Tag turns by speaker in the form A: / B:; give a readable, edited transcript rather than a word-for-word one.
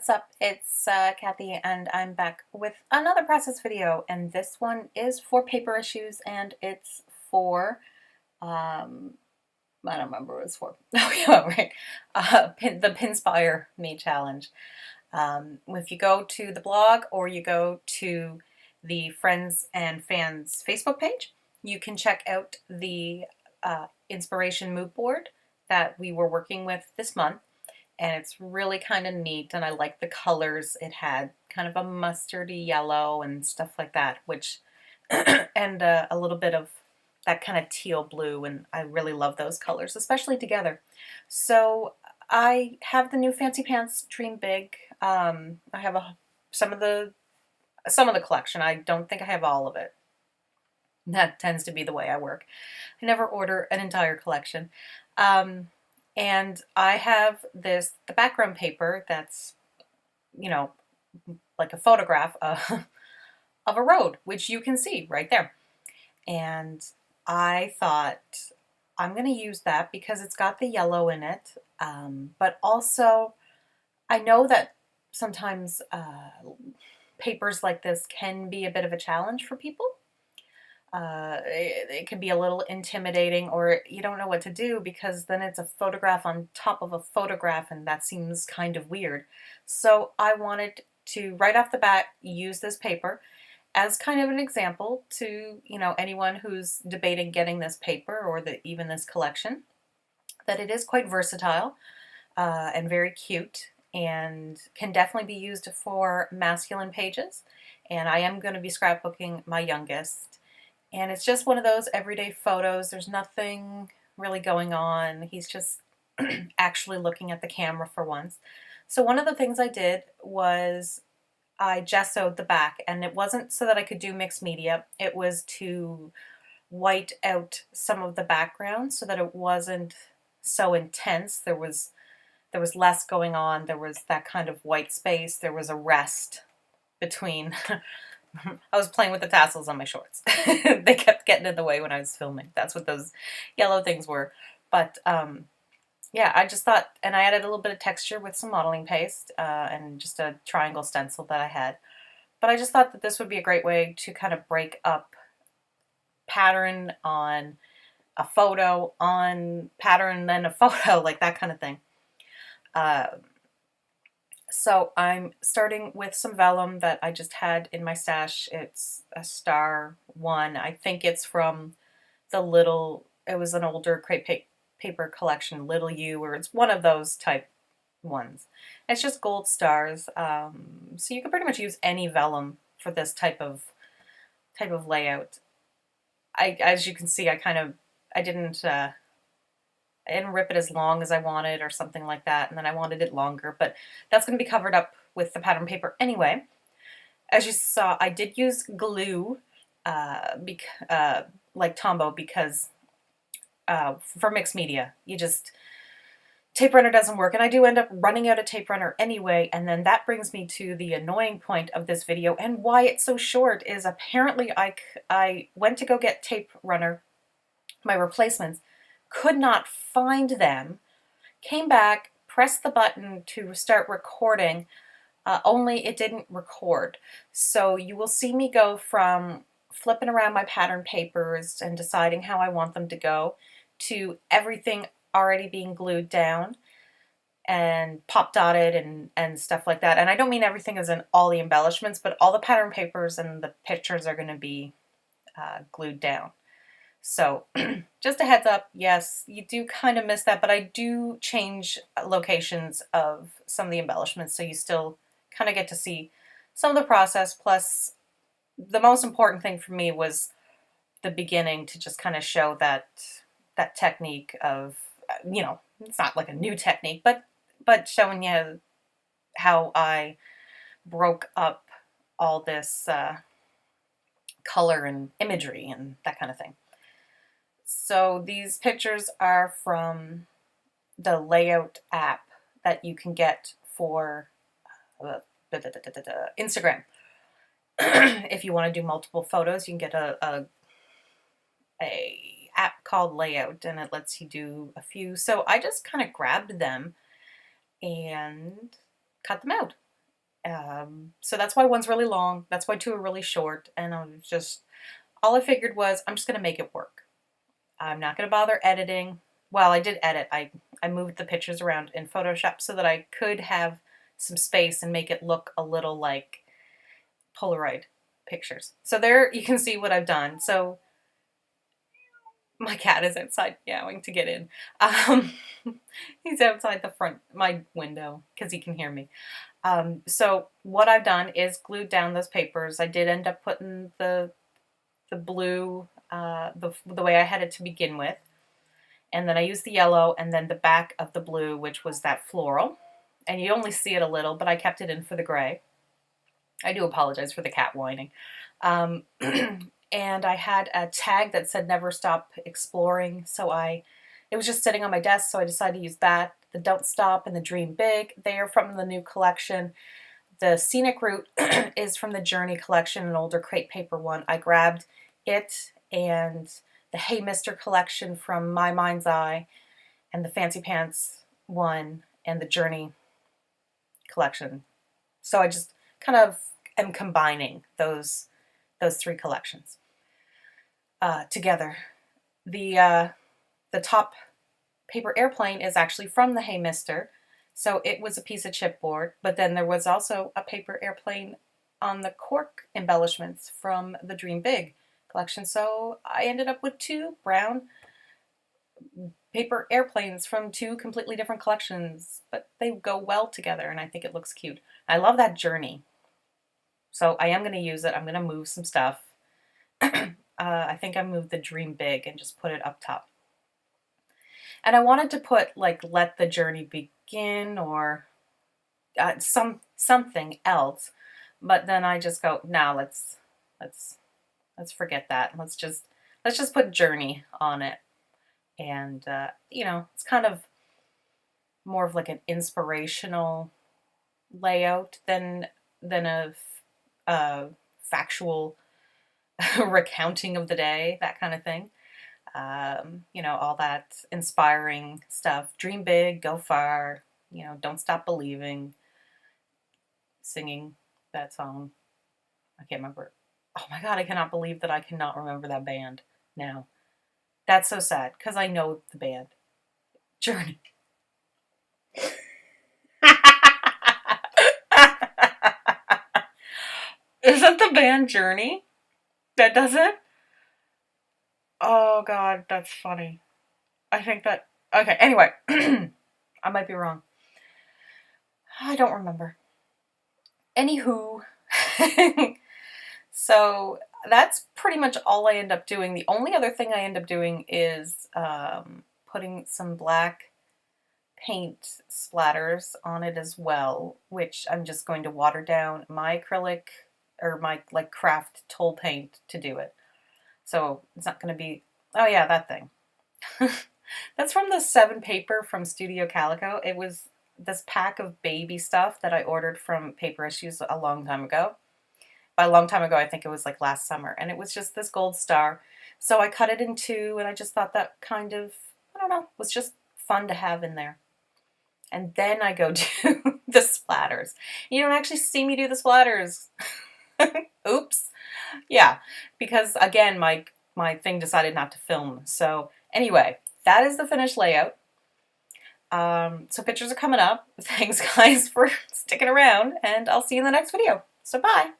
A: what's up? It's Kathy, and I'm back with another process video, and this one is for paper issues, and it's for, I don't remember what it's for. Oh yeah, right. The Pinspire Me Challenge. If you go to the blog or you go to the Friends and Fans Facebook page, you can check out the inspiration mood board that we were working with this month. And it's really kind of neat, and I like the colors. It had kind of a mustardy yellow and stuff like that, which and a little bit of that kind of teal blue, and I really love those colors, especially together. So I have the new Fancy Pants Dream Big. I have some of the collection. I don't think I have all of it. That tends to be the way I work. I never order an entire collection. And I have the background paper that's, you know, like a photograph of a road, which you can see right there. And I thought I'm going to use that because it's got the yellow in it. But also, I know that sometimes papers like this can be a bit of a challenge for people. It can be a little intimidating, or you don't know what to do because then it's a photograph on top of a photograph, and that seems kind of weird. So I wanted to, right off the bat, use this paper as kind of an example to, anyone who's debating getting this paper or even this collection, that it is quite versatile and very cute and can definitely be used for masculine pages. And I am going to be scrapbooking my youngest. And it's just one of those everyday photos. There's nothing really going on. He's just actually looking at the camera for once. So one of the things I did was I gessoed the back, and it wasn't so that I could do mixed media. It was to white out some of the background so that it wasn't so intense. There was less going on. There was that kind of white space. There was a rest between. I was playing with the tassels on my shorts. They kept getting in the way when I was filming. That's what those yellow things were. But yeah, I just thought, and I added a little bit of texture with some modeling paste and just a triangle stencil that I had. But I just thought that this would be a great way to kind of break up pattern on a photo, on pattern, then a photo, like that kind of thing. So I'm starting with some vellum that I just had in my stash. It's a star one. I think it's from it was an older crepe paper collection, Little U, or it's one of those type ones. It's just gold stars. So you can pretty much use any vellum for this type of layout. As you can see, I didn't rip it as long as I wanted or something like that, and then I wanted it longer, but that's going to be covered up with the pattern paper anyway. As you saw, I did use glue, like Tombow, because for mixed media, tape runner doesn't work, and I do end up running out of tape runner anyway, and then that brings me to the annoying point of this video, and why it's so short is apparently I went to go get tape runner, my replacements, could not find them, came back, pressed the button to start recording, only it didn't record. So you will see me go from flipping around my pattern papers and deciding how I want them to go to everything already being glued down and pop dotted and stuff like that. And I don't mean everything as in all the embellishments, but all the pattern papers and the pictures are going to be glued down. So just a heads up, yes, you do kind of miss that, but I do change locations of some of the embellishments, so you still kind of get to see some of the process. Plus, the most important thing for me was the beginning, to just kind of show that technique of, it's not like a new technique, but showing you how I broke up all this color and imagery and that kind of thing. So these pictures are from the layout app that you can get for Instagram. If you want to do multiple photos, you can get a app called Layout, and it lets you do a few. So I just kind of grabbed them and cut them out. So that's why one's really long. That's why two are really short. And all I figured was I'm just going to make it work. I'm not going to bother editing. Well, I did edit. I moved the pictures around in Photoshop so that I could have some space and make it look a little like Polaroid pictures. So there you can see what I've done. So my cat is outside meowing to get in. Um, he's outside my window because he can hear me. So what I've done is glued down those papers. I did end up putting the blue the way I had it to begin with. And then I used the yellow and then the back of the blue, which was that floral. And you only see it a little, but I kept it in for the gray. I do apologize for the cat whining. Um, and I had a tag that said never stop exploring. So it was just sitting on my desk, so I decided to use that. The Don't Stop and the Dream Big, they are from the new collection. The Scenic Route is from the Journey collection, an older crate paper one. I grabbed it and the Hey Mister collection from My Mind's Eye and the Fancy Pants one and the Journey collection. So I just kind of am combining those three collections together. The top paper airplane is actually from the Hey Mister, so it was a piece of chipboard, but then there was also a paper airplane on the cork embellishments from the Dream Big collection. So I ended up with two brown paper airplanes from two completely different collections, but they go well together and I think it looks cute. I love that Journey. So I am going to use it. I'm going to move some stuff. I think I moved the Dream Big and just put it up top. And I wanted to put like Let the Journey Begin or something else, but then I just go, no, let's forget that. Let's just put Journey on it. And it's kind of more of like an inspirational layout than a factual recounting of the day, that kind of thing. All that inspiring stuff. Dream big, go far, don't stop believing. Singing that song. I can't remember. Oh my God, I cannot believe that I cannot remember that band now. That's so sad because I know the band. Journey. Isn't the band Journey? That does it? Oh God, that's funny. I think that... Okay, anyway. I might be wrong. I don't remember. Anywho. So that's pretty much all I end up doing. The only other thing I end up doing is putting some black paint splatters on it as well, which I'm just going to water down my acrylic or my like craft tool paint to do it. So it's not going to be... Oh yeah, that thing. That's from the 7 paper from Studio Calico. It was this pack of baby stuff that I ordered from Paper Issues a long time ago. By a long time ago, I think it was like last summer. And it was just this gold star. So I cut it in 2 and I just thought that kind of, I don't know, was just fun to have in there. And then I go do the splatters. You don't actually see me do the splatters. Oops. Yeah, because again, my thing decided not to film. So anyway, that is the finished layout. So pictures are coming up. Thanks guys for sticking around, and I'll see you in the next video. So bye.